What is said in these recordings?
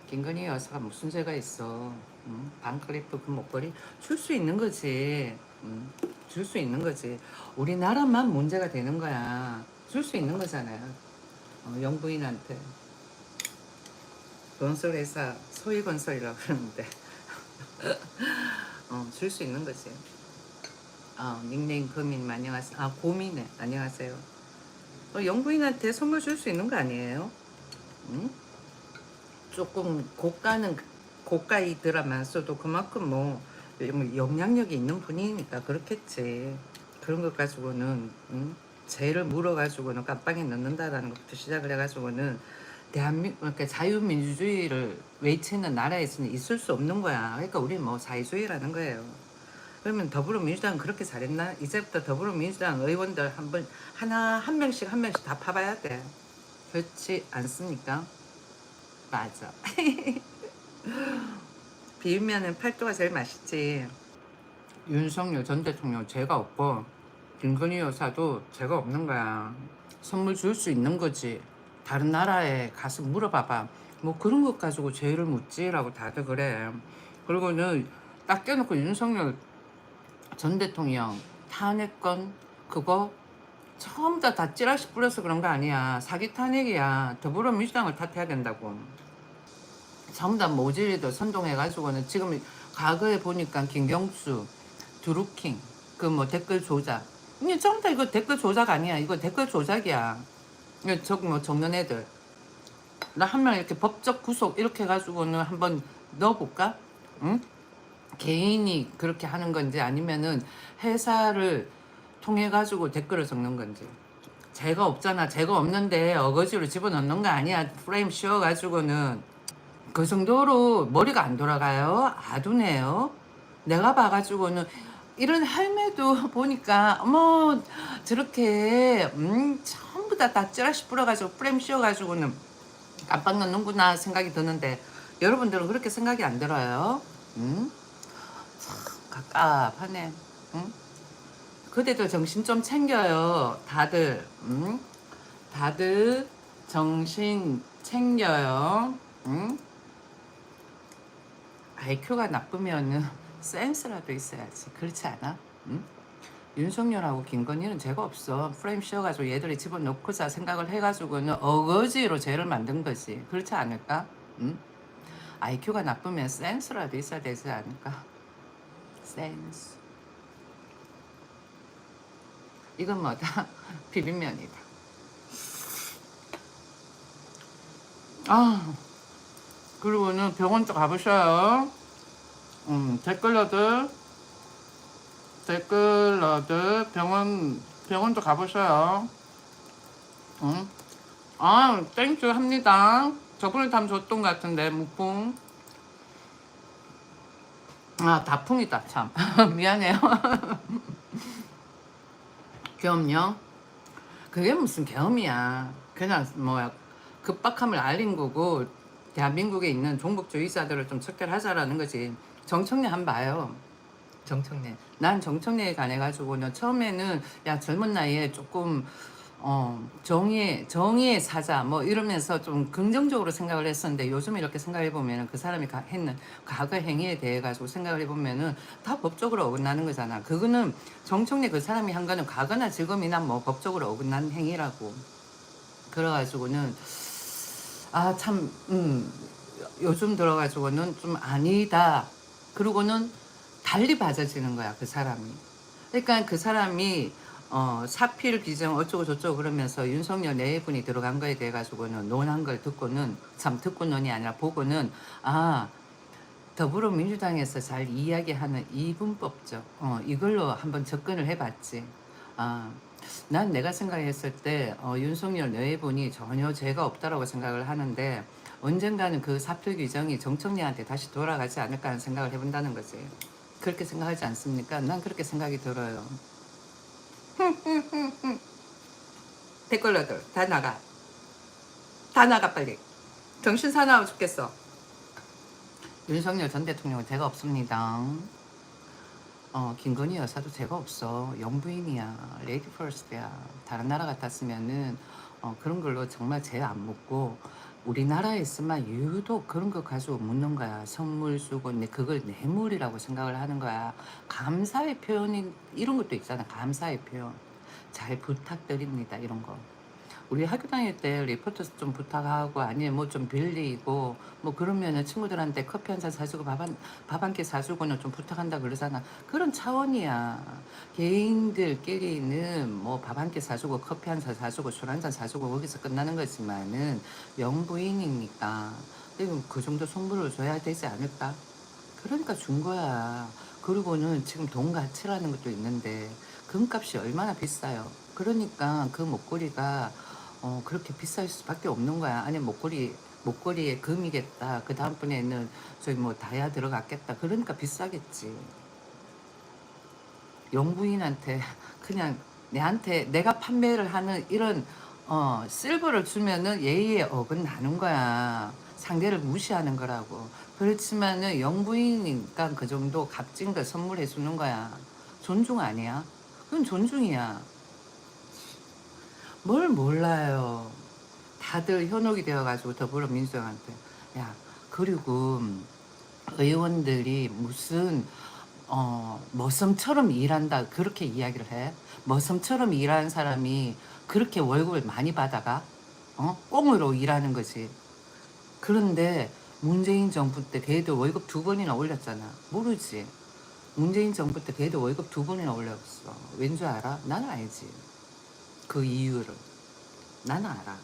김건희 여사가 무슨 죄가 있어? 반클리프 그 목걸이 줄 수 있는 거지. 줄 수 있는 거지. 우리나라만 문제가 되는 거야. 줄 수 있는 거잖아요. 영부인한테. 건설회사 소위건설이라고 그러는데 줄 수 있는 거지. 닉네임 금인 안녕하세요. 고민네 안녕하세요. 영부인한테 선물 줄 수 있는 거 아니에요? 응? 조금 고가의 드라마였어도 그만큼 뭐 영향력이 있는 분이니까 그렇겠지. 그런 것 가지고는 죄를 물어가지고는 깜빵에 넣는다라는 것부터 시작을 해가지고는 대한민국 그러니까 자유민주주의를 외치는 나라에서는 있을 수 없는 거야. 그러니까 우리 뭐 사회주의라는 거예요. 그러면 더불어민주당은 그렇게 잘했나? 이제부터 더불어민주당 의원들 한 명씩 다 파봐야 돼. 그렇지 않습니까? 맞아. 비빔면은 팔도가 제일 맛있지. 윤석열 전 대통령 죄가 없고 김건희 여사도 죄가 없는 거야. 선물 줄 수 있는 거지. 다른 나라에 가서 물어봐봐. 뭐 그런 것 가지고 죄를 묻지라고 다들 그래. 그리고는 딱 껴놓고 윤석열 전 대통령 탄핵건 그거 전부 다 찌라시 뿌려서 그런 거 아니야. 사기 탄핵이야. 더불어민주당을 탓해야 된다고. 전부 다 모질이들 선동해가지고는 지금 과거에 보니까 김경수, 드루킹, 그 뭐 댓글 조작. 이게 전부 다 이거 댓글 조작 아니야. 이거 댓글 조작이야. 이거 저기 뭐 적는 애들. 나 한 명 이렇게 법적 구속 이렇게 해가지고는 한번 넣어볼까? 응? 개인이 그렇게 하는 건지 아니면은 회사를 통해 가지고 댓글을 적는 건지. 죄가 없잖아. 죄가 없는데 어거지로 집어넣는 거 아니야. 프레임 씌워가지고는 그 정도로 머리가 안 돌아가요. 아두네요. 내가 봐가지고는 이런 할매도 보니까 어머 저렇게 전부 다 찌라시 뿌려가지고 프레임 씌워가지고는 깜빡 넣는구나 생각이 드는데 여러분들은 그렇게 생각이 안 들어요? 참 갑갑하네. 응? 그대들 정신 좀 챙겨요. 다들 다들 정신 챙겨요. 응? IQ가 나쁘면은 센스라도 있어야지. 그렇지 않아? 응? 윤석열하고 김건희는 죄가 없어. 프레임 씌워가지고 얘들이 집어넣고자 생각을 해가지고는 어거지로 죄를 만든 거지. 그렇지 않을까? 응? IQ가 나쁘면 센스라도 있어야 되지 않을까? 센스. 이건 뭐다? 비빔면이다. 그리고는 병원 좀 가보셔요. 댓글러들 병원도 가보셔요. 응? 땡큐 합니다. 저번에 담 줬던 것 같은데 무풍. 다풍이다 참. 미안해요. 겸요? 그게 무슨 겸이야. 그냥 뭐야 급박함을 알린 거고 대한민국에 있는 종북주의자들을 좀 척결하자라는 거지. 정청래 한번 봐요. 정청래. 난 정청래에 관해가지고는 처음에는 야 젊은 나이에 조금 정의의 사자 뭐 이러면서 좀 긍정적으로 생각을 했었는데 요즘 이렇게 생각해 보면은 그 사람이 했는 과거 행위에 대해 가지고 생각을 해보면은 다 법적으로 어긋나는 거잖아. 그거는 정청래 그 사람이 한 거는 과거나 지금이나 뭐 법적으로 어긋난 행위라고. 그래가지고는 참 요즘 들어가지고는 좀 아니다. 그러고는 달리 봐져지는 거야 그 사람이. 그러니까 그 사람이 사필 규정 어쩌고 저쩌고 그러면서 윤석열 내분이 들어간 거에 대해 가지고는 논한 걸 듣고는 참 듣고 논이 아니라 보고는 더불어민주당에서 잘 이야기하는 이분법적 이걸로 한번 접근을 해봤지. 난 내가 생각했을 때 윤석열 내분이 전혀 죄가 없다라고 생각을 하는데 언젠가는 그 사표 규정이 정청래한테 다시 돌아가지 않을까 하는 생각을 해본다는 거지. 그렇게 생각하지 않습니까? 난 그렇게 생각이 들어요. 댓글러들 다 나가. 다 나가 빨리. 정신 사나워 죽겠어. 윤석열 전 대통령은 죄가 없습니다. 김건희 여사도 죄가 없어. 영부인이야. 레이디 퍼스트야. 다른 나라 같았으면은 그런 걸로 정말 죄 안 묻고 우리나라에서만 유독 그런 거 가지고 묻는 거야. 선물 주고 근데 그걸 뇌물이라고 생각을 하는 거야. 감사의 표현인 이런 것도 있잖아. 감사의 표현. 잘 부탁드립니다. 이런 거. 우리 학교 다닐 때 리포트 좀 부탁하고 아니면 뭐 좀 빌리고 뭐 그러면은 친구들한테 커피 한 잔 사주고 밥 한 끼 사주고는 좀 부탁한다 그러잖아. 그런 차원이야. 개인들끼리는 뭐 밥 한 끼 사주고 커피 한 잔 사주고 술 한 잔 사주고 거기서 끝나는 거지만은 영부인이니까 그 정도 선물을 줘야 되지 않을까? 그러니까 준 거야. 그리고는 지금 돈 가치라는 것도 있는데 금값이 얼마나 비싸요. 그러니까 그 목걸이가 그렇게 비쌀 수밖에 없는 거야. 아니 목걸이에 금이겠다. 그 다음번에는 저기 뭐 다이아 들어갔겠다. 그러니까 비싸겠지. 영부인한테 그냥 내한테 내가 판매를 하는 이런 실버를 주면은 예의에 어긋나는 거야. 상대를 무시하는 거라고. 그렇지만은 영부인이니까 그 정도 값진 걸 선물해 주는 거야. 존중 아니야? 그건 존중이야. 뭘 몰라요. 다들 현혹이 되어가지고 더불어민주당한테. 야, 그리고 의원들이 무슨 머슴처럼 일한다 그렇게 이야기를 해. 머슴처럼 일하는 사람이 그렇게 월급을 많이 받아가? 꽁으로 일하는 거지. 그런데 문재인 정부 때 걔들 월급 2번이나 올렸잖아. 모르지. 문재인 정부 때 걔들 월급 2번이나 올렸어. 왠 줄 알아? 나는 알지. 그 이유를. 나는 알아.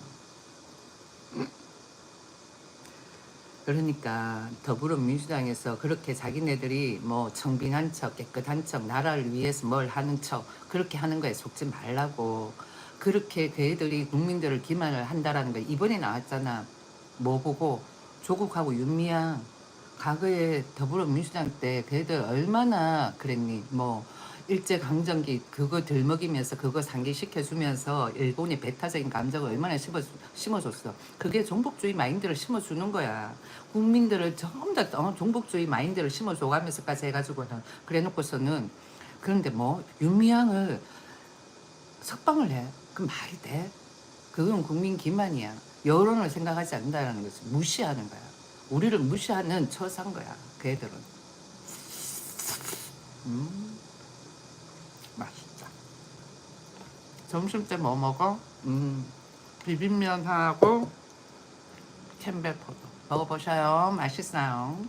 그러니까 더불어민주당에서 그렇게 자기네들이 뭐 청빈한 척 깨끗한 척 나라를 위해서 뭘 하는 척 그렇게 하는 거에 속지 말라고. 그렇게 걔들이 국민들을 기만을 한다라는 거 이번에 나왔잖아. 뭐 보고 조국하고 윤미향 과거에 더불어민주당 때 걔들 얼마나 그랬니. 뭐 일제강점기 그거 들먹이면서 그거 상기시켜주면서 일본의 배타적인 감정을 얼마나 심어줬어. 그게 종북주의 마인드를 심어주는 거야. 국민들을 전부 다 종북주의 마인드를 심어줘가면서까지 해가지고는 그래놓고서는 그런데 뭐 윤미향을 석방을 해. 그 말이 돼? 그건 국민 기만이야. 여론을 생각하지 않는다는 거지. 무시하는 거야. 우리를 무시하는 처사인 거야. 그 애들은. 맛있다. 점심 때 뭐 먹어? 비빔면하고 캠벨포도 먹어보셔요. 맛있어요.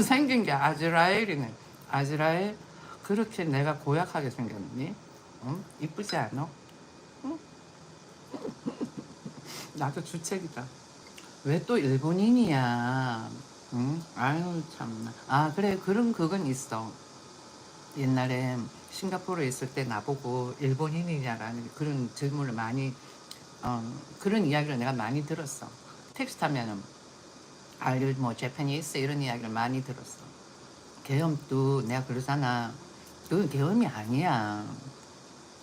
생긴 게 아즈라엘이네. 아즈라엘 그렇게 내가 고약하게 생겼니? 응? 이쁘지 않아? 응? 나도 주책이다. 왜 또 일본인이야? 응? 아유 참나. 아 그래 그건 있어. 옛날에 싱가포르에 있을 때 나보고 일본인이냐라는 그런 질문을 많이 그런 이야기를 내가 많이 들었어. 택시 타면은 Are you 뭐 Japanese 이런 이야기를 많이 들었어. 계엄도 내가 그러잖아. 그건 계엄이 아니야.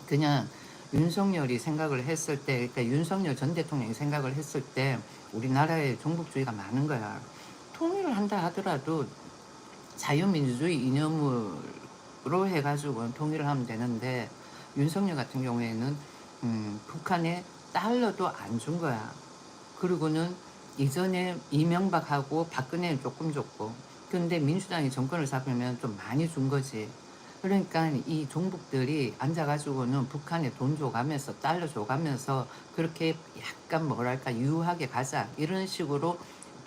그냥 윤석열이 생각을 했을 때, 그러니까 윤석열 전 대통령이 생각을 했을 때 우리나라에 종북주의가 많은 거야. 통일을 한다 하더라도 자유민주주의 이념으로 해가지고 통일을 하면 되는데 윤석열 같은 경우에는 북한에 달러도 안 준 거야. 그리고는 이전에 이명박하고 박근혜는 조금 줬고 근데 민주당이 정권을 잡으면 좀 많이 준 거지. 그러니까 이 종북들이 앉아가지고는 북한에 돈 줘가면서 달러 줘가면서 그렇게 약간 뭐랄까 유하게 가자 이런 식으로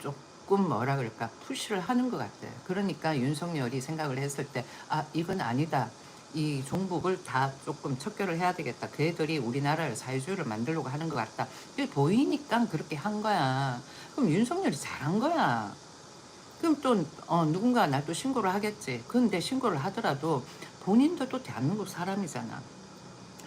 조금 뭐라 그럴까 푸시를 하는 것 같아. 그러니까 윤석열이 생각을 했을 때 아 이건 아니다. 이 종북을 다 조금 척결을 해야 되겠다. 그 애들이 우리나라를 사회주의를 만들려고 하는 것 같다. 이게 보이니까 그렇게 한 거야. 그럼 윤석열이 잘한 거야. 그럼 또 누군가 날 또 신고를 하겠지. 근데 신고를 하더라도 본인도 또 대한민국 사람이잖아.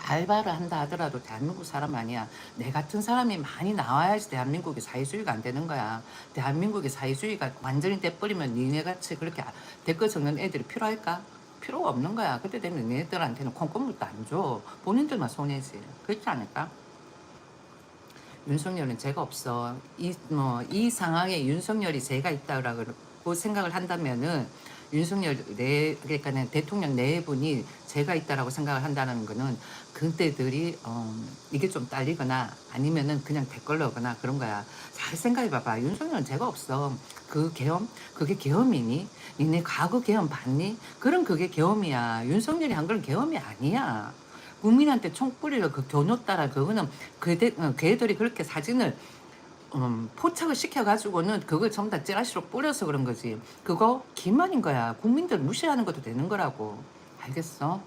알바를 한다 하더라도 대한민국 사람 아니야. 내 같은 사람이 많이 나와야지 대한민국이 사회주의가 안 되는 거야. 대한민국의 사회주의가 완전히 돼버리면 니네같이 그렇게 댓글 적는 애들이 필요할까? 필요가 없는 거야. 그때 되면 니네들한테는 콩고물도 안 줘. 본인들만 손해지. 그렇지 않을까? 윤석열은 죄가 없어. 이 상황에 윤석열이 죄가 있다고 생각을 한다면은 윤석열 내 그러니까는 대통령 내분이 제가 있다라고 생각을 한다는 거는 그때들이 이게 좀 딸리거나 아니면은 그냥 댓글러거나 그런 거야. 잘 생각해봐봐. 윤석열은 죄가 없어. 그 계엄 그게 계엄이니? 니네 과거 계엄 봤니? 그런 그게 계엄이야. 윤석열이 한 건 계엄이 아니야. 국민한테 총뿌리를 그 겨누 따라 그거는 걔들이 그렇게 사진을 포착을 시켜가지고는 그걸 전부 다 찌라시로 뿌려서 그런 거지. 그거 기만인 거야. 국민들 무시하는 것도 되는 거라고. 알겠어?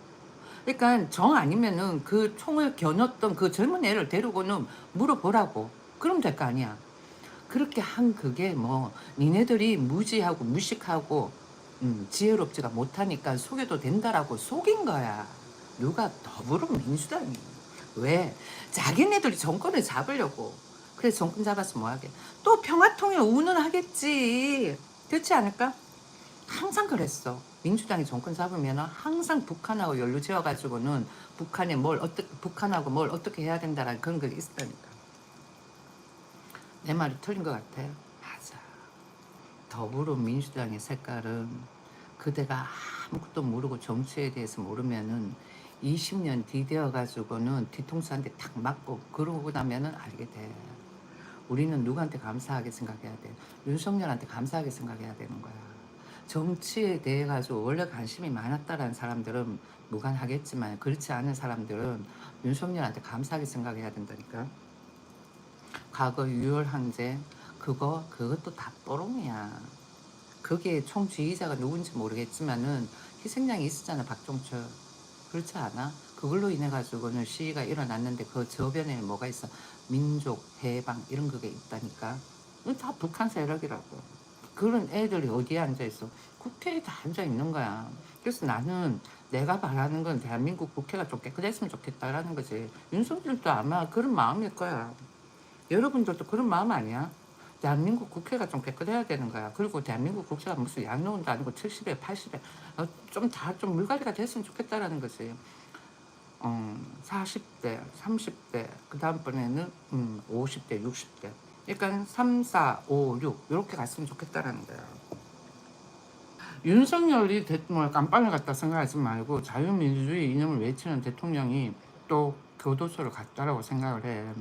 그러니까 정 아니면은 그 총을 겨눴던 그 젊은 애를 데리고는 물어보라고. 그럼 될 거 아니야. 그렇게 한 그게 뭐 니네들이 무지하고 무식하고 지혜롭지가 못하니까 속여도 된다라고 속인 거야. 누가? 더불어민주당이. 왜? 자기네들이 정권을 잡으려고. 그래서 정권 잡아서 뭐하게. 또 평화통일 운운하겠지. 그렇지 않을까? 항상 그랬어. 민주당이 정권 잡으면 항상 북한하고 연루 지어가지고는 북한하고 뭘 어떻게 해야 된다라는 그런 게 있었다니까. 내 말이 틀린 것 같아. 맞아. 더불어민주당의 색깔은 그대가 아무것도 모르고 정치에 대해서 모르면은 20년 뒤되어가지고는 뒤통수 한 대 탁 맞고 그러고 나면은 알게 돼. 우리는 누구한테 감사하게 생각해야 돼? 윤석열한테 감사하게 생각해야 되는 거야. 정치에 대해 가지고 원래 관심이 많았다라는 사람들은 무관하겠지만 그렇지 않은 사람들은 윤석열한테 감사하게 생각해야 된다니까. 과거 6월 항쟁 그것도 다 뽀롱이야. 그게 총지휘자가 누군지 모르겠지만은 희생양이 있었잖아. 박종철. 그렇지 않아? 그걸로 인해 가지고는 시위가 일어났는데 그 저변에 뭐가 있어? 민족 해방 이런 그게 있다니까. 이건 다 북한 세력이라고. 그런 애들이 어디에 앉아 있어? 국회에 다 앉아 있는 거야. 그래서 나는 내가 바라는 건 대한민국 국회가 좀 깨끗했으면 좋겠다라는 거지. 윤석열도 아마 그런 마음일 거야. 여러분들도 그런 마음 아니야? 대한민국 국회가 좀 깨끗해야 되는 거야. 그리고 대한민국 국회가 무슨 양로원도 아니고 70에 80에 좀 다 좀 물갈이가 됐으면 좋겠다라는 거지. 40대, 30대, 그 다음번에는 50대, 60대. 그러니까 3, 4, 5, 6 이렇게 갔으면 좋겠다라는 거야. 윤석열이 뭐 깜빵을 갔다 생각하지 말고 자유민주주의 이념을 외치는 대통령이 또 교도소를 갔다라고 생각을 해.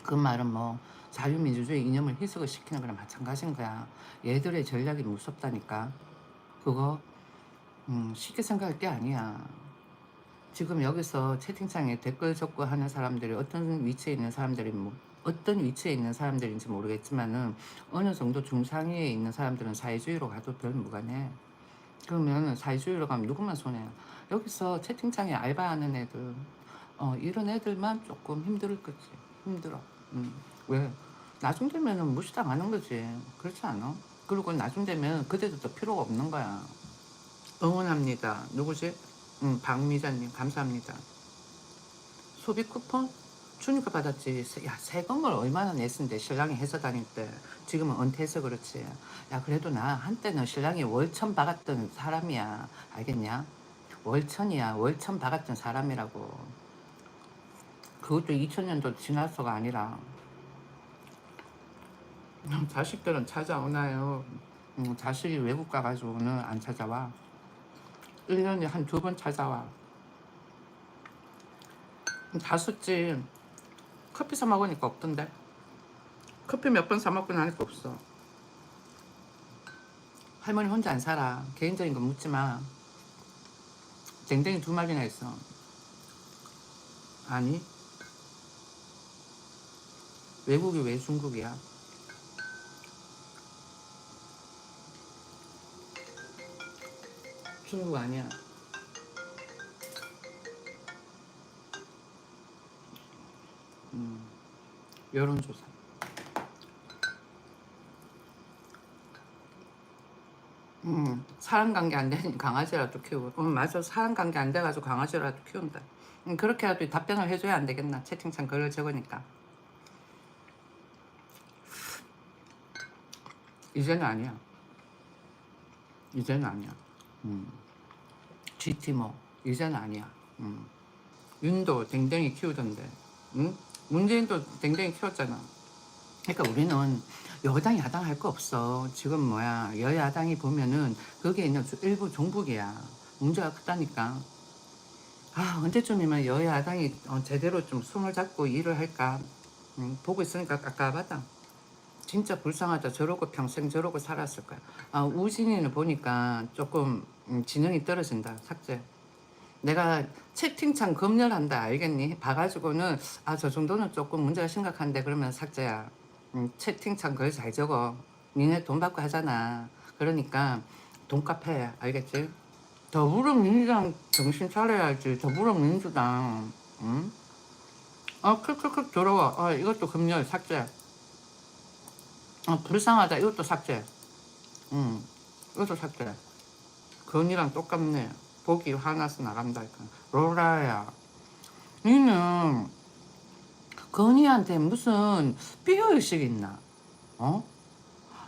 그 말은 뭐 자유민주주의 이념을 희석을 시키는 거랑 마찬가지인 거야. 얘들의 전략이 무섭다니까. 그거 쉽게 생각할 게 아니야. 지금 여기서 채팅창에 댓글 적고 하는 사람들이 어떤 위치에 있는 사람들이 뭐 어떤 위치에 있는 사람들인지 모르겠지만은 어느 정도 중상위에 있는 사람들은 사회주의로 가도 별 무관해. 그러면 사회주의로 가면 누구만 손해야. 여기서 채팅창에 알바하는 애들 이런 애들만 조금 힘들 거지. 힘들어. 왜? 나중 되면은 무시당하는 거지. 그렇지 않아? 그리고 나중 되면 그때도 필요가 없는 거야. 응원합니다. 누구지? 박미자님 감사합니다. 소비 쿠폰? 주니까 받았지. 야, 세금을 얼마나 냈는데 신랑이 회사 다닐 때. 지금은 은퇴해서 그렇지. 야, 그래도 나 한때는 신랑이 월천 박았던 사람이야. 알겠냐? 월천이야. 월천 박았던 사람이라고. 그것도 2000년도 지나서가 아니라. 자식들은 찾아오나요? 자식이 외국 가가지고는 안 찾아와. 1년에 한 2번 찾아와. 다 썼지. 커피 사 먹으니까 없던데. 커피 몇 번 사 먹고 나니까 없어. 할머니 혼자 안 살아. 개인적인 건 묻지 마. 댕댕이 2마리나 있어. 아니, 외국이 왜 중국이야? 중국 아니야. 여론조사. 사람 관계 안 되니 강아지라도 키우고. 맞아. 사람 관계 안 돼가지고 강아지라도 키운다. 그렇게라도 답변을 해줘야 안 되겠나? 채팅창 글을 적으니까. 이제는 아니야. 이제는 아니야. GT 뭐 이제는 아니야. 윤도 댕댕이 키우던데. 응? 문재인도 댕댕이 키웠잖아. 그러니까 우리는 여당 야당 할 거 없어. 지금 뭐야 여야당이 보면은 거기에 있는 일부 종북이야. 문제가 크다니까. 아 언제쯤이면 여야당이 제대로 좀 손을 잡고 일을 할까. 보고 있으니까 깝깝하다. 진짜 불쌍하다. 저러고 평생 저러고 살았을 거야. 아 우진이는 보니까 조금 지능이 떨어진다. 삭제. 내가 채팅창 검열한다 알겠니? 봐가지고는 아 저 정도는 조금 문제가 심각한데 그러면 삭제야. 채팅창 글 잘 적어. 니네 돈 받고 하잖아. 그러니까 돈값 해. 알겠지? 더불어민주당 정신 차려야지. 더불어민주당. 응? 아 클클클 더러워. 아 이것도 검열 삭제. 아 불쌍하다. 이것도 삭제. 이것도 삭제. 건이랑 똑같네. 보기 화나서 나간다니까. 로라야. 니는 건이한테 무슨 삐어의식 있나? 어?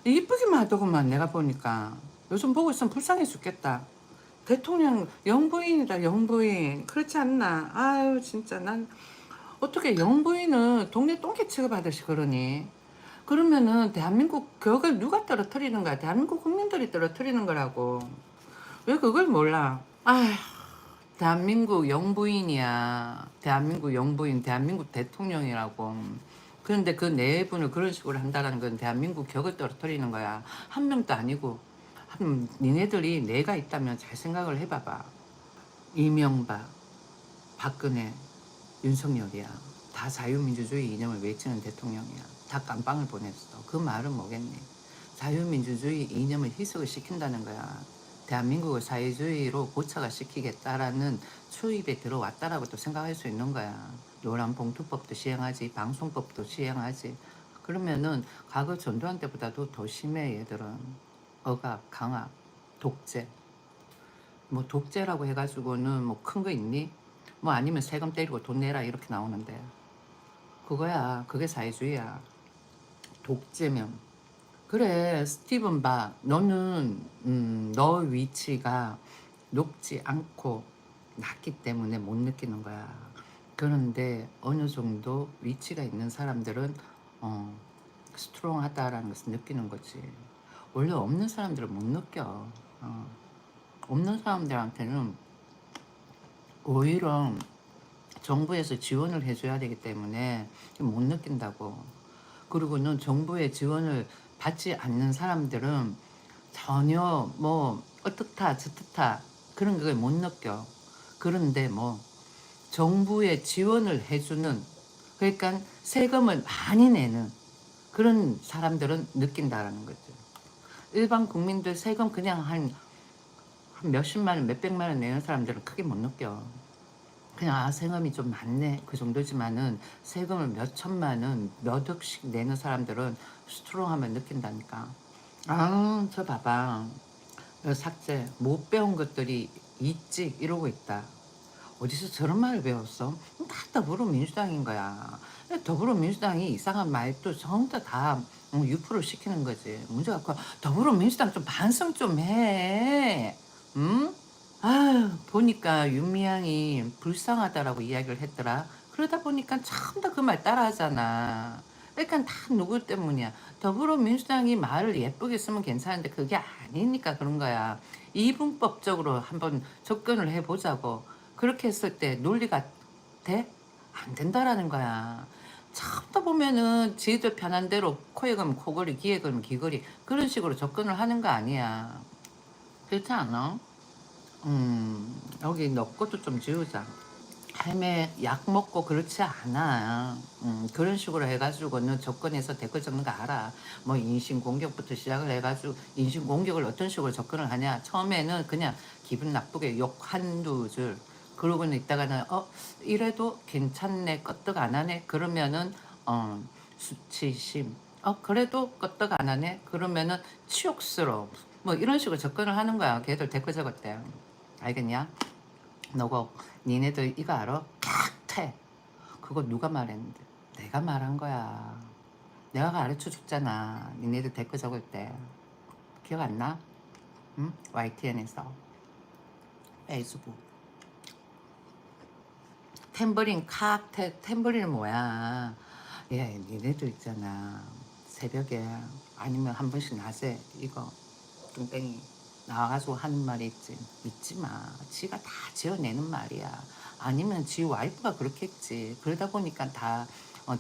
이쁘기만 하더구만 내가 보니까. 요즘 보고 있으면 불쌍해 죽겠다. 대통령 영부인이다 영부인. 그렇지 않나? 아유 진짜 난 어떻게 영부인은 동네 똥개 취급하듯이 그러니? 그러면은 대한민국 격을 누가 떨어뜨리는 거야? 대한민국 국민들이 떨어뜨리는 거라고. 왜 그걸 몰라? 아휴. 대한민국 영부인이야. 대한민국 영부인, 대한민국 대통령이라고. 그런데 그 내분을 그런 식으로 한다는 건 대한민국 격을 떨어뜨리는 거야. 한 명도 아니고. 니네들이 내가 있다면 잘 생각을 해봐봐. 이명박, 박근혜, 윤석열이야. 다 자유민주주의 이념을 외치는 대통령이야. 다 깜빵을 보냈어. 그 말은 뭐겠니? 자유민주주의 이념을 희석을 시킨다는 거야. 대한민국을 사회주의로 고착화 시키겠다라는 초입에 들어왔다라고 또 생각할 수 있는 거야. 노란봉투법도 시행하지, 방송법도 시행하지. 그러면은 과거 전두환 때보다도 더 심해 얘들은. 억압, 강압, 독재. 뭐 독재라고 해가지고는 뭐 큰 거 있니? 뭐 아니면 세금 때리고 돈 내라 이렇게 나오는데 그거야. 그게 사회주의야. 독재면. 그래 스티븐 봐. 너는 너 위치가 높지 않고 낮기 때문에 못 느끼는 거야. 그런데 어느 정도 위치가 있는 사람들은 스트롱하다라는 것을 느끼는 거지. 원래 없는 사람들은 못 느껴. 없는 사람들한테는 오히려 정부에서 지원을 해줘야 되기 때문에 못 느낀다고. 그리고는 정부의 지원을 받지 않는 사람들은 전혀 뭐 어떻다 저떻다 그런 걸 못 느껴. 그런데 뭐 정부의 지원을 해주는 그러니까 세금을 많이 내는 그런 사람들은 느낀다라는 거죠. 일반 국민들 세금 그냥 한 몇십만 원, 몇백만 원 내는 사람들은 크게 못 느껴. 그냥 아 세금이 좀 많네 그 정도지만은 세금을 몇 천만 원, 몇 억씩 내는 사람들은 스트롱하면 느낀다니까. 아 저 봐봐. 삭제 못 배운 것들이 있지 이러고 있다. 어디서 저런 말을 배웠어? 다 더불어민주당인 거야. 더불어민주당이 이상한 말도 전부 다 유포를 시키는 거지. 문제가 그 더불어민주당 좀 반성 좀 해. 응? 아유 보니까 윤미향이 불쌍하다라고 이야기를 했더라. 그러다 보니까 참 다 그 말 따라하잖아. 그러니까 다 누구 때문이야. 더불어민주당이 말을 예쁘게 쓰면 괜찮은데 그게 아니니까 그런 거야. 이분법적으로 한번 접근을 해보자고. 그렇게 했을 때 논리가 돼? 안 된다라는 거야. 참다 보면은 지들 편한 대로 코에 걸면 코걸이, 귀에 걸면 귀걸이 그런 식으로 접근을 하는 거 아니야. 그렇지 않아? 여기 너 것도 좀 지우자. 할매 약 먹고 그렇지 않아. 그런 식으로 해가지고는 접근해서 댓글 적는 거 알아. 뭐 인신공격부터 시작을 해가지고 인신공격을 어떤 식으로 접근을 하냐. 처음에는 그냥 기분 나쁘게 욕 한두 줄. 그러고는 있다가는 이래도 괜찮네 껐떡 안 하네 그러면은 수치심 그래도 껐떡 안 하네 그러면은 치욕스러워 뭐 이런 식으로 접근을 하는 거야. 걔들 댓글 적었대. 알겠냐? 너고 니네들 이거 알아? 칵퇴 그거 누가 말했는데? 내가 말한 거야. 내가 가르쳐 줬잖아. 니네들 댓글 적을 때 기억 안 나? 응? YTN에서 페이스북 탬버린 칵퇴 탬버린은 뭐야? 야 니네들 있잖아. 새벽에 아니면 한 번씩 낮에 이거 뚱땡이 나와가지고 하는 말이 있지. 믿지 마. 지가 다 지어내는 말이야. 아니면 지 와이프가 그렇겠지. 그러다 보니까 다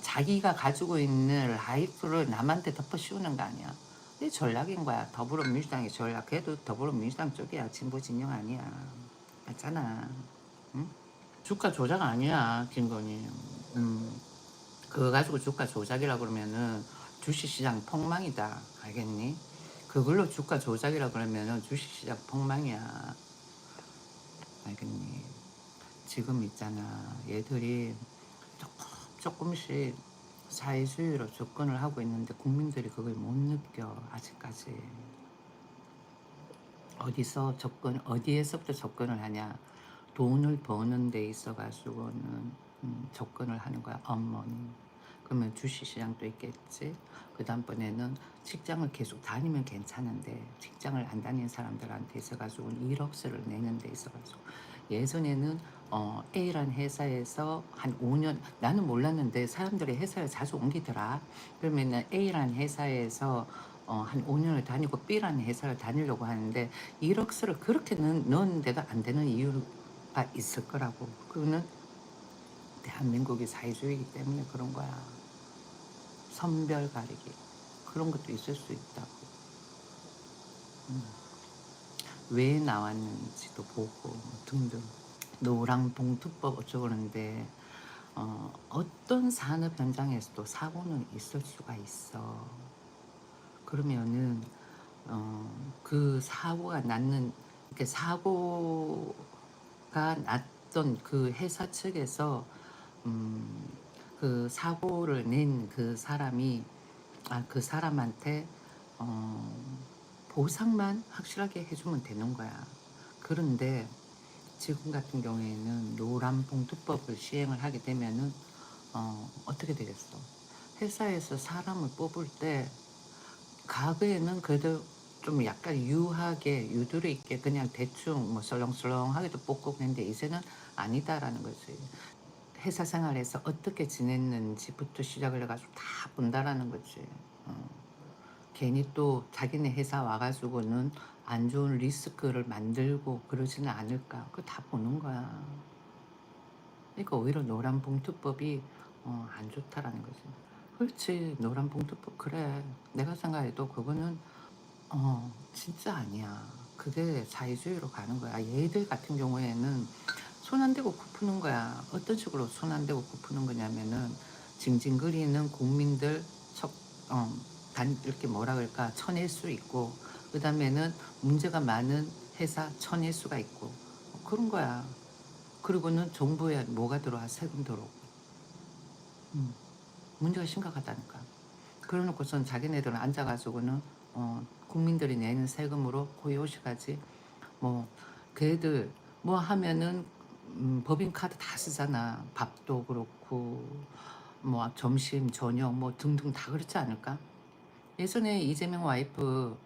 자기가 가지고 있는 라이프를 남한테 덮어 씌우는 거 아니야. 이게 전략인 거야. 더불어민주당의 전략. 걔도 더불어민주당 쪽이야. 진보 진영 아니야. 맞잖아. 응? 주가 조작 아니야, 김건희. 그거 가지고 주가 조작이라 그러면은 주식시장 폭망이다. 알겠니? 그걸로 주가 조작이라 그러면은 주식시장 폭망이야. 알겠니? 지금 있잖아. 얘들이 조금씩 사회주의로 접근을 하고 있는데 국민들이 그걸 못 느껴. 아직까지. 어디에서부터 접근을 하냐. 돈을 버는 데 있어가지고는 접근을 하는 거야. 업무니. 그러면 주식시장도 있겠지. 그 다음번에는 직장을 계속 다니면 괜찮은데 직장을 안 다니는 사람들한테 있어가지고는 1억세를 내는 데 있어가지고 예전에는 A라는 회사에서 한 5년 나는 몰랐는데 사람들이 회사를 자주 옮기더라. 그러면은 A라는 회사에서 한 5년을 다니고 B라는 회사를 다니려고 하는데 1억세를 그렇게 넣었는데도 안 되는 이유가 있을 거라고. 그거는 대한민국이 사회주의이기 때문에 그런 거야. 선별 가리기 그런 것도 있을 수 있다고. 왜 나왔는지도 보고 등등. 노랑봉투법 어쩌고 그러는데 어떤 산업 현장에서도 사고는 있을 수가 있어. 그러면은 그 사고가 났는 이렇게 사고가 났던 그 회사 측에서 그 사고를 낸 그 사람이 그 사람한테 보상만 확실하게 해주면 되는 거야. 그런데 지금 같은 경우에는 노란봉투법을 시행을 하게 되면은 어떻게 되겠어? 회사에서 사람을 뽑을 때 과거에는 그래도 좀 약간 유하게 유도리 있게 그냥 대충 뭐 설렁설렁하게도 뽑고 그랬는데 이제는 아니다라는 거지. 회사 생활에서 어떻게 지냈는지부터 시작을 해가지고 다 본다라는 거지. 괜히 또 자기네 회사 와가지고는 안 좋은 리스크를 만들고 그러지는 않을까. 그거 다 보는 거야. 그러니까 오히려 노란봉투법이 안 좋다라는 거지. 그렇지. 노란봉투법 그래. 내가 생각해도 그거는 진짜 아니야. 그게 자유주의로 가는 거야. 얘들 같은 경우에는 손 안 대고 굽히는 거야. 어떤 식으로 손 안 대고 굽히는 거냐면은 징징거리는 국민들 이렇게 뭐라 그럴까 쳐낼 수 있고 그 다음에는 문제가 많은 회사 쳐낼 수가 있고 그런 거야. 그리고는 정부에 뭐가 들어와 세금 들어오고 문제가 심각하다니까. 그러놓고선 자기네들은 앉아가지고는 국민들이 내는 세금으로 고요시까지 뭐 걔들 뭐 하면은 법인카드 다 쓰잖아. 밥도 그렇고 뭐 점심 저녁 뭐 등등 다 그렇지 않을까? 예전에 이재명 와이프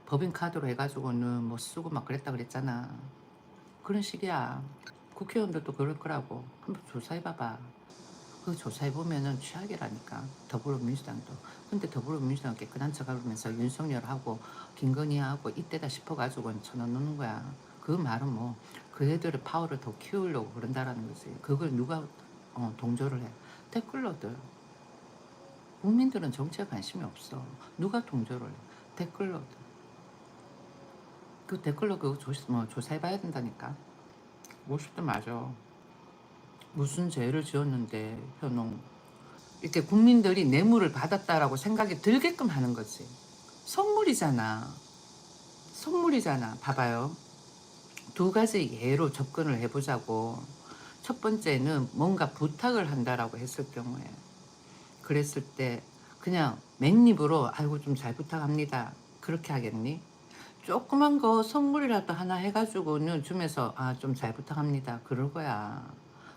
법인카드로 해가지고는 뭐 쓰고 막 그랬다 그랬잖아. 그런 식이야. 국회의원들도 그럴 거라고. 한번 조사해봐봐. 그 조사해보면은 최악이라니까. 더불어민주당도. 근데 더불어민주당 깨끗한 척 하면서 윤석열하고 김건희하고 이때다 싶어가지고 쳐넣는 거야. 그 말은 뭐 그 애들의 파워를 더 키우려고 그런다라는 거지. 그걸 누가 동조를 해. 댓글러들. 국민들은 정치에 관심이 없어. 누가 동조를 해. 댓글러들. 그 댓글러 그거 조사해봐야 된다니까. 50도 맞아. 무슨 죄를 지었는데 현웅. 이렇게 국민들이 뇌물을 받았다라고 생각이 들게끔 하는 거지. 선물이잖아. 선물이잖아. 봐봐요. 두 가지 예로 접근을 해보자고. 첫 번째는 뭔가 부탁을 한다라고 했을 경우에 그랬을 때 그냥 맨입으로 아이고 좀 잘 부탁합니다. 그렇게 하겠니? 조그만 거 선물이라도 하나 해가지고는 주면서 좀 잘 부탁합니다. 그럴 거야.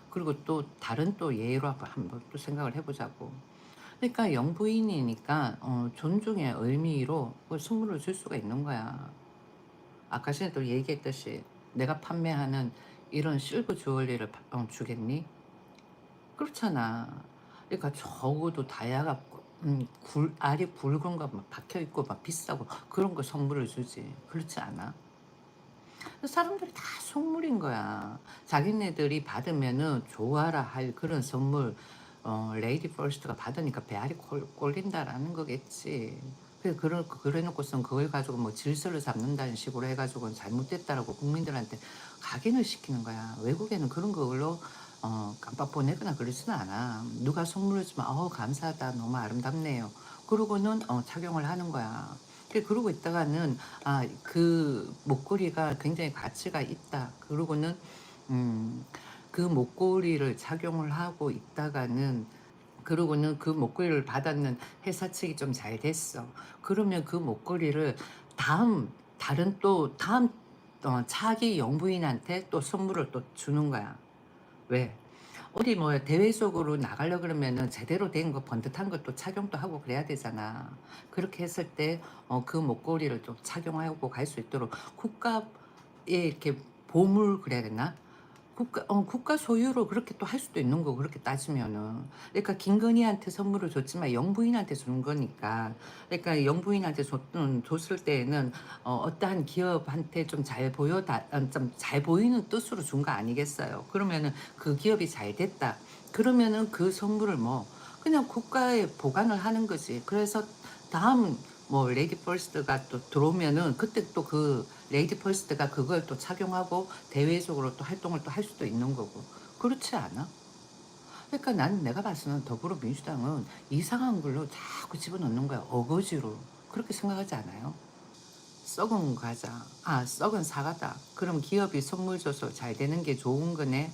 그리고 또 다른 또 예로 한번 또 생각을 해보자고. 그러니까 영부인이니까 존중의 의미로 그 선물을 줄 수가 있는 거야. 아까 전에 또 얘기했듯이 내가 판매하는 이런 실버 주얼리를 주겠니? 그렇잖아. 그러니까 적어도 다이아가 알이 굵은 거 막 박혀있고 막 비싸고 그런 거 선물을 주지. 그렇지 않아? 사람들이 다 속물인 거야. 자기네들이 받으면은 좋아라 할 그런 선물, 레이디 퍼스트가 받으니까 배알이 꼴린다라는 거겠지. 그래 놓고선 그걸 가지고 뭐 질서를 잡는다는 식으로 해가지고 잘못됐다라고 국민들한테 각인을 시키는 거야. 외국에는 그런 걸로 깜빡 보내거나 그러지는 않아. 누가 선물을 주면 감사하다, 너무 아름답네요. 그러고는 착용을 하는 거야. 그러고 있다가는 그 목걸이가 굉장히 가치가 있다. 그러고는 그 목걸이를 착용을 하고 있다가는 그러고는 그 목걸이를 받았는 회사 측이 좀 잘 됐어. 그러면 그 목걸이를 다른 차기 영부인한테 또 선물을 또 주는 거야. 왜? 어디 뭐 대회 속으로 나가려 그러면은 제대로 된 거 번듯한 것도 착용도 하고 그래야 되잖아. 그렇게 했을 때 그 목걸이를 좀 착용하고 갈 수 있도록 국가에 이렇게 보물 그래야 되나? 국가 소유로 그렇게 또 할 수도 있는 거고, 그렇게 따지면은. 그러니까 김건희한테 선물을 줬지만 영부인한테 준 거니까. 그러니까 영부인한테 줬을 때에는 어떠한 기업한테 좀 좀 잘 보이는 뜻으로 준 거 아니겠어요? 그러면은 그 기업이 잘 됐다. 그러면은 그 선물을 뭐 그냥 국가에 보관을 하는 거지. 그래서 다음 뭐 레이디 퍼스트가 또 들어오면은 그때 또 그 레이디 퍼스트가 그걸 또 착용하고 대외적으로 또 활동을 또 할 수도 있는 거고. 그렇지 않아? 그러니까 난 내가 봐서는 더불어민주당은 이상한 걸로 자꾸 집어넣는 거야. 어거지로. 그렇게 생각하지 않아요? 썩은 과자, 썩은 사과다. 그럼 기업이 선물 줘서 잘 되는 게 좋은 거네.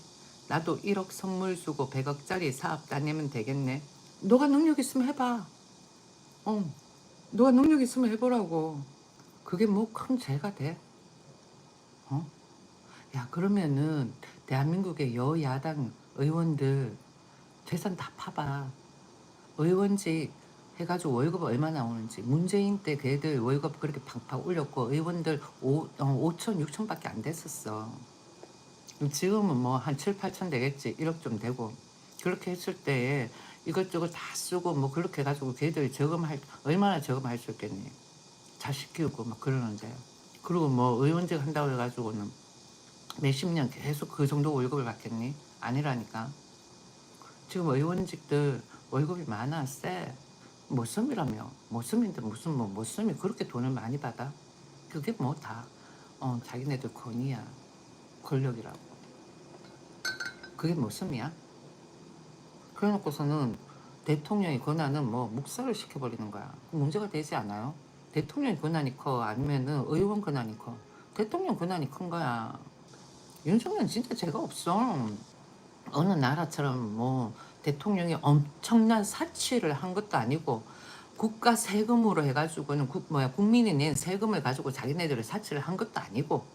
나도 1억 선물 주고 100억짜리 사업 따내면 되겠네. 너가 능력 있으면 해봐. 어, 너가 능력 있으면 해보라고. 그게 뭐 큰 죄가 돼? 어? 야, 그러면은 대한민국의 여야당 의원들 재산 다 파봐. 의원직 해가지고 월급 얼마 나오는지. 문재인 때 걔들 월급 그렇게 팍팍 올렸고 의원들 5천, 6천밖에 안 됐었어. 지금은 뭐 한 7, 8천 되겠지. 1억 좀 되고. 그렇게 했을 때 이것저것 다 쓰고 뭐 그렇게 해가지고 걔들이 얼마나 저금할 수 있겠니. 자식 키우고 막 그러는데. 그리고 뭐 의원직 한다고 해가지고는 몇십 년 계속 그 정도 월급을 받겠니? 아니라니까. 지금 의원직들 월급이 많아, 쎄. 모섬이라며. 모섬인데 무슨 뭐 모섬이 그렇게 돈을 많이 받아? 그게 뭐 다 자기네들 권위야. 권력이라고. 그게 모섬이야? 그래놓고서는 대통령의 권한은 뭐 묵살을 시켜버리는 거야. 문제가 되지 않아요? 대통령의 권한이 커? 아니면은 의원 권한이 커? 대통령 권한이 큰 거야. 윤석열 진짜 죄가 없어. 어느 나라처럼 뭐 대통령이 엄청난 사치를 한 것도 아니고 국가 세금으로 해가지고는 국민이 낸 세금을 가지고 자기네들이 사치를 한 것도 아니고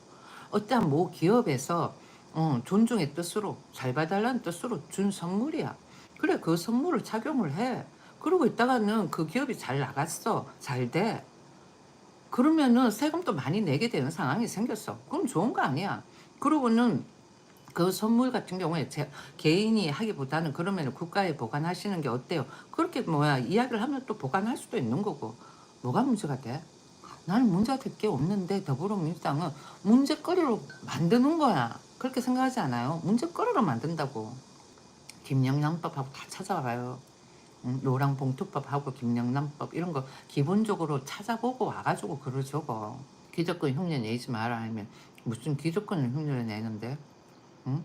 어떠한 모 기업에서 존중의 뜻으로 잘 봐달라는 뜻으로 준 선물이야. 그래, 그 선물을 착용을 해. 그러고 있다가는 그 기업이 잘 나갔어. 잘 돼. 그러면은 세금도 많이 내게 되는 상황이 생겼어. 그럼 좋은 거 아니야. 그러고는 그 선물 같은 경우에 개인이 하기보다는 그러면 국가에 보관하시는 게 어때요? 그렇게 이야기를 하면 또 보관할 수도 있는 거고. 뭐가 문제가 돼? 나는 문제가 될 게 없는데 더불어민주당은 문제거리로 만드는 거야. 그렇게 생각하지 않아요? 문제거리로 만든다고. 김영란법하고 다 찾아와요. 노랑봉투법하고 김영란법 이런 거 기본적으로 찾아보고 와가지고 글을 적어. 기득권 흉내 내지 마라 하면 무슨 기득권을 흉내를 내는데? 응?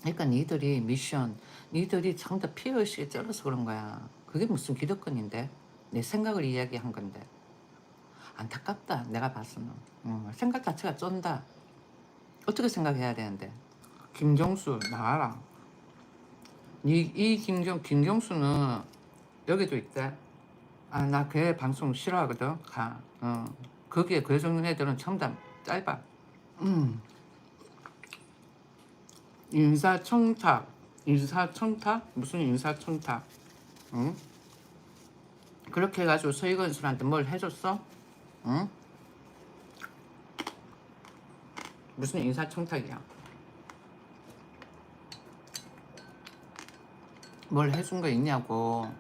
그러니까 니들이 전부 다 피해의식에 쩔어서 그런 거야. 그게 무슨 기득권인데? 내 생각을 이야기한 건데. 안타깝다, 내가 봐서는. 생각 자체가 쩐다. 어떻게 생각해야 되는데? 김경수 나와라. 이 김경수는 여기도 있대. 나 걔 방송 싫어하거든. 거기에 그 정도 애들은 첨단 짧아. 음, 인사청탁? 무슨 인사청탁? 응? 그렇게 해가지고 서희건술한테 뭘 해줬어? 응? 무슨 인사청탁이야? 뭘 해준 거 있냐고.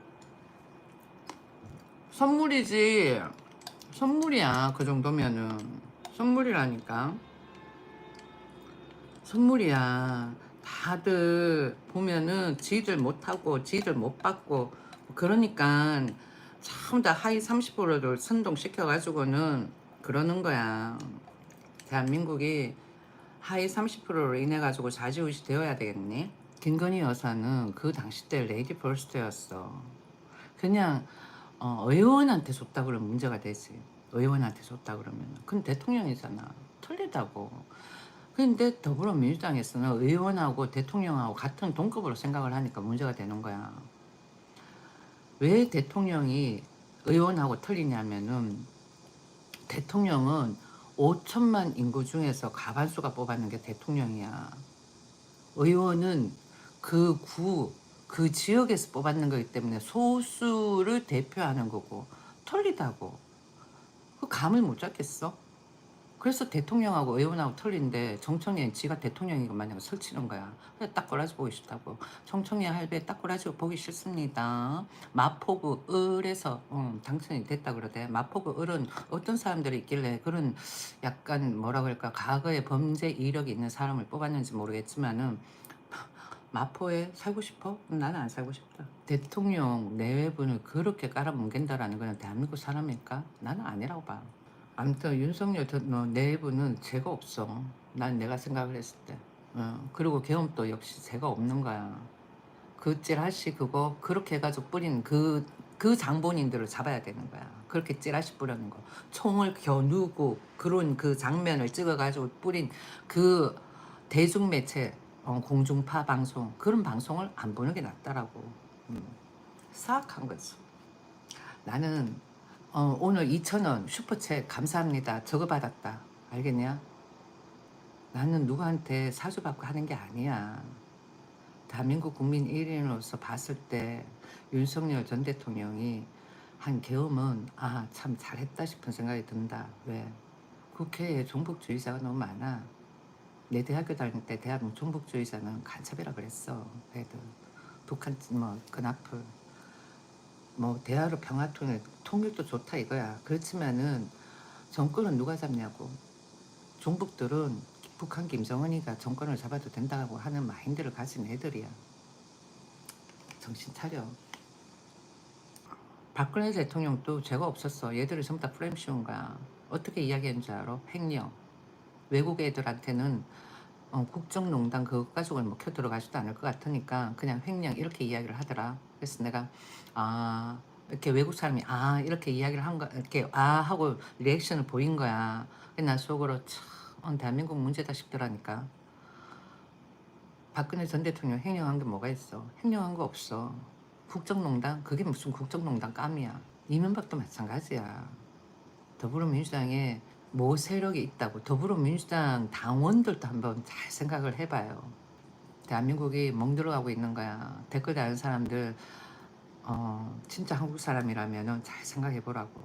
선물이지. 선물이야. 그 정도면은 선물이라니까. 선물이야. 다들 보면은 지들 못하고 지들 못 받고 그러니까 전부 다 하위 30%를 선동시켜가지고는 그러는 거야. 대한민국이 하위 30%로 인해 가지고 좌지우지 되어야 되겠니? 김건희 여사는 그 당시 때 레이디 퍼스트였어. 그냥 의원한테 줬다 그러면 문제가 되지. 의원한테 줬다 그러면. 근데 대통령이잖아. 틀리다고. 근데 더불어민주당에서는 의원하고 대통령하고 같은 동급으로 생각을 하니까 문제가 되는 거야. 왜 대통령이 의원하고 틀리냐면은 대통령은 5천만 인구 중에서 과반수가 뽑았는 게 대통령이야. 의원은 그 구, 그 지역에서 뽑았는 거기 때문에 소수를 대표하는 거고 틀리다고. 그 감을 못 잡겠어? 그래서 대통령하고 의원하고 틀린데 정청래 지가 대통령이고 만약에 설치는 거야. 그래 딱 꼬라지 보기 싫다고. 정청래 할배 딱 꼬라지 보기 싫습니다. 마포구 을에서 당선이 됐다 그러대. 마포구 을은 어떤 사람들이 있길래 그런 약간 뭐라 그럴까 과거에 범죄 이력이 있는 사람을 뽑았는지 모르겠지만은 마포에 살고 싶어? 나는 안 살고 싶다. 대통령 내외분을 그렇게 깔아뭉갠다라는 거는 대한민국 사람일까? 나는 아니라고 봐. 아무튼 윤석열 내부는 죄가 없어. 난 내가 생각을 했을 때. 그리고 계엄도 역시 죄가 없는 거야. 그 찌라시 그거 그렇게 해가지고 뿌린 그 장본인들을 잡아야 되는 거야. 그렇게 찌라시 뿌리는 거. 총을 겨누고 그런 그 장면을 찍어가지고 뿌린 그 대중매체 공중파 방송 그런 방송을 안 보는 게 낫다라고. 사악한 거지. 나는 오늘 2,000원 슈퍼챗 감사합니다. 저거 받았다. 알겠냐? 나는 누구한테 사주받고 하는 게 아니야. 대한민국 국민 1인으로서 봤을 때 윤석열 전 대통령이 한 계엄은 참 잘했다 싶은 생각이 든다. 왜? 국회에 종북주의자가 너무 많아. 내 대학교 다닐 때 대한민국 종북주의자는 간첩이라 그랬어. 애들. 북한 그나풀. 대화로 평화통일, 통일도 좋다 이거야. 그렇지만은 정권은 누가 잡냐고. 종북들은 북한 김정은이가 정권을 잡아도 된다고 하는 마인드를 가진 애들이야. 정신 차려. 박근혜 대통령도 죄가 없었어. 얘들을 전부 다 프레임 씌운 거야. 어떻게 이야기했는지 알아? 횡령. 외국 애들한테는 국정농단 그거 가지고는 먹혀 들어가지도 않을 것 같으니까 그냥 횡령 이렇게 이야기를 하더라. 그래서 내가 이렇게 외국 사람이 이렇게 이야기를 한 거 이렇게 하고 리액션을 보인 거야. 나 속으로 참 대한민국 문제다 싶더라니까. 박근혜 전 대통령 횡령한 게 뭐가 있어? 횡령한 거 없어. 국정농단? 그게 무슨 국정농단 깜이야. 이명박도 마찬가지야. 더불어민주당에 뭐 세력이 있다고. 더불어민주당 당원들도 한번 잘 생각을 해봐요. 대한민국이 멍들어가고 있는 거야. 댓글 다는 사람들 진짜 한국 사람이라면 잘 생각해보라고.